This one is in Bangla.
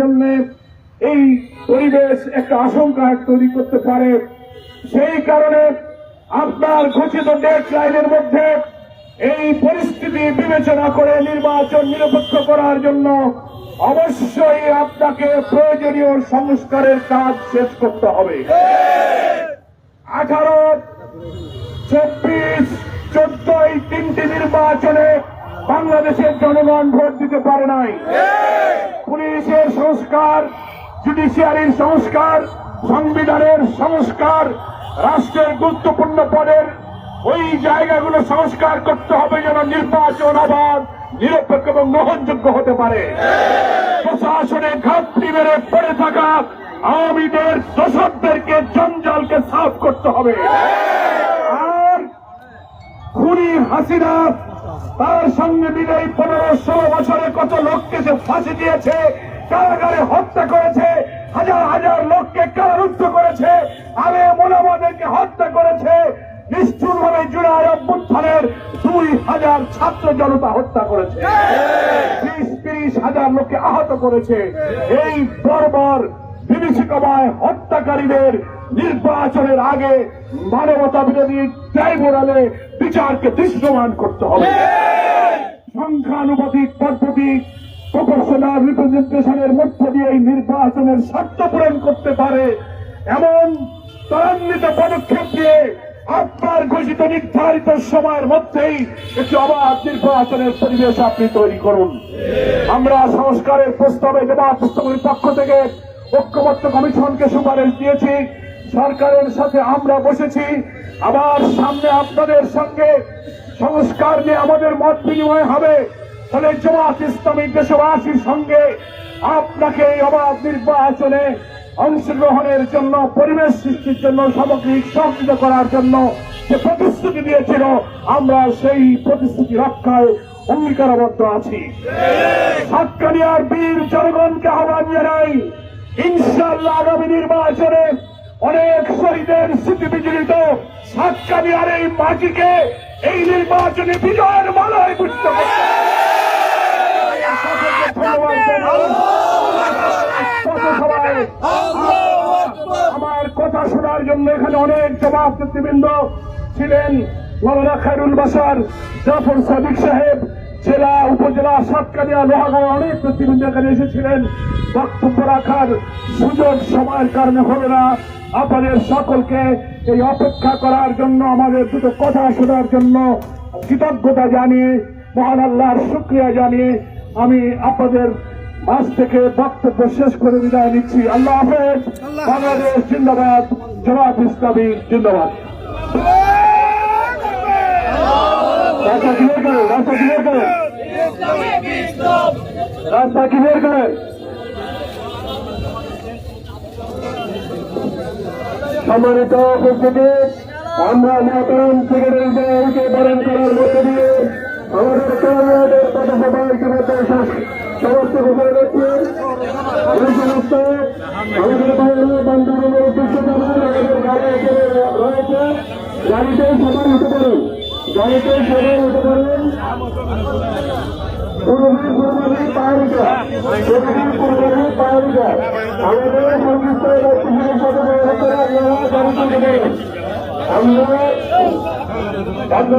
জন্য এই পরিবেশ একটা আশঙ্কা তৈরি করতে পারে। সেই কারণে আপনার ঘোষিত ডেডলাইনের মধ্যে এই পরিস্থিতি বিবেচনা করে নির্বাচন নিরপেক্ষ করার জন্য অবশ্যই আপনাকে প্রয়োজনীয় সংস্কারের কাজ শেষ করতে হবে। 18, 24, 14 এই তিনটি নির্বাচনে বাংলাদেশের জনগণ ভোট দিতে পারে নাই। পুলিশের সংস্কার, জুডিশিয়ারির সংস্কার, সংবিধানের সংস্কার, রাষ্ট্রের গুরুত্বপূর্ণ পদের ওই জায়গাগুলো সংস্কার করতে হবে যেন নির্বাচন অবাধ, নিরপেক্ষ এবং গ্রহণযোগ্য হতে পারে। প্রশাসনে ঘাপটি মেরে পড়ে থাকা আওয়ামীদের দোষরদেরকে জঞ্জালকে সাফ করতে হবে। আর খুনি হাসিনা তার সঙ্গে বিদায়ী 15-16 বছরে কত লোককে সে ফাঁসি দিয়েছে, কারাগারে হত্যা করেছে, হাজার হাজার লোককে কারারুদ্ধ করেছে, আলেম ওলামাদেরকে হত্যা করেছে, নিষ্ঠুরভাবে জুলাই অভ্যুত্থানের 2000 ছাত্র জনতা হত্যা করেছে, 20-30 লোককে আহত করেছে। এই বর্বর বিভীষিকাময় হত্যাকারীদের নির্বাচনের আগে মানবতা বিরোধী ট্রাইব্যুনালে বিচারকে দৃশ্যমান করতে হবে। সংখ্যানুপাতিক পদ্ধতি, প্রপোর্শনাল রিপ্রেজেন্টেশনের মধ্য দিয়ে এই নির্বাচনের শর্ত পূরণ করতে পারে এমন ত্বরান্বিত পদক্ষেপ দিয়ে আপনার ঘোষিত নির্ধারিত সময়ের মধ্যেই একটি অবাধ নির্বাচনের পরিবেশ আপনি তৈরি করুন। আমরা সংস্কারের প্রস্তাবে জামায়াত ইসলামীর পক্ষ থেকে ঐক্যবদ্ধ কমিশনকে সুপারিশ দিয়েছি। সরকারের সাথে আমরা বসেছি। আবার সামনে আপনাদের সঙ্গে সংস্কার নিয়ে আমাদের মত বিনিময় হবে। ফলে জামায়াত ইসলামী দেশবাসীর সঙ্গে আপনাকে এই অবাধ নির্বাচনে অংশগ্রহণের জন্য, পরিবেশ সৃষ্টির জন্য, সামগ্রিক সহযোগিতা করার জন্য যে প্রতিশ্রুতি দিয়েছিল, আমরা সেই প্রতিশ্রুতি রক্ষায় অঙ্গীকারবদ্ধ আছি। সাতকানিয়ার বীর জনগণকে আহ্বান জানাই, ইনশাআল্লাহ আগামী নির্বাচনে অনেক শহীদের স্মৃতি বিজড়িত সাতকানিয়ার এই মাটিকে এই নির্বাচনে বিজয়ের মালায় বুঝতে হবে। আমার কথা শোনার জন্য এখানে অনেক জমাত নেতৃবৃন্দ ছিলেন। মৌলানা খায়রুল বাশার, জাফর সাদিক সাহেব, জেলা উপজেলা সাতকানিয়া লোহাগাঁও অনেক নেতৃবৃন্দ এখানে এসেছিলেন। বক্তব্য রাখার সুযোগ সময়ের কারণে হবে না। আপনাদের সকলকে এই অপেক্ষা করার জন্য, আমাদের দুটো কথা শোনার জন্য কৃতজ্ঞতা জানিয়ে, মহান আল্লাহর শুকরিয়া জানিয়ে আমি আপনাদের মাঝ থেকে বক্তব্য শেষ করে বিদায় নিচ্ছি। আল্লাহ হাফেজ। বাংলাদেশ জিন্দাবাদ, জামায়াত ইসলামী জিন্দাবাদ। রাস্তা ক্লিয়ার করেন, রাস্তা ক্লিয়ার করেন, রাস্তা ক্লিয়ার করেন। সম্মানিত উপস্থিতি, আমরা মহতরম সেক্রেটারিকে বরণ করার মধ্যে দিয়ে আমাদের কর্মীদের পদসভা ইতিমধ্যে সমস্ত ঘোষণা করছি। এই সমস্ত আমাদের বাইরে বান্ধবীদের উদ্দেশ্য আমাদের গাড়ি রয়েছে, গাড়িতে সবাই উঠে পড়ুন, গাড়িতে সবাই উঠে পড়ুন। পূর্বী পাহাড়িকা, পূর্বী পাহাড়িকা আমাদের সংশ্লিষ্ট ব্যক্তিদের সাথে গাড়িতে আমরা আমরা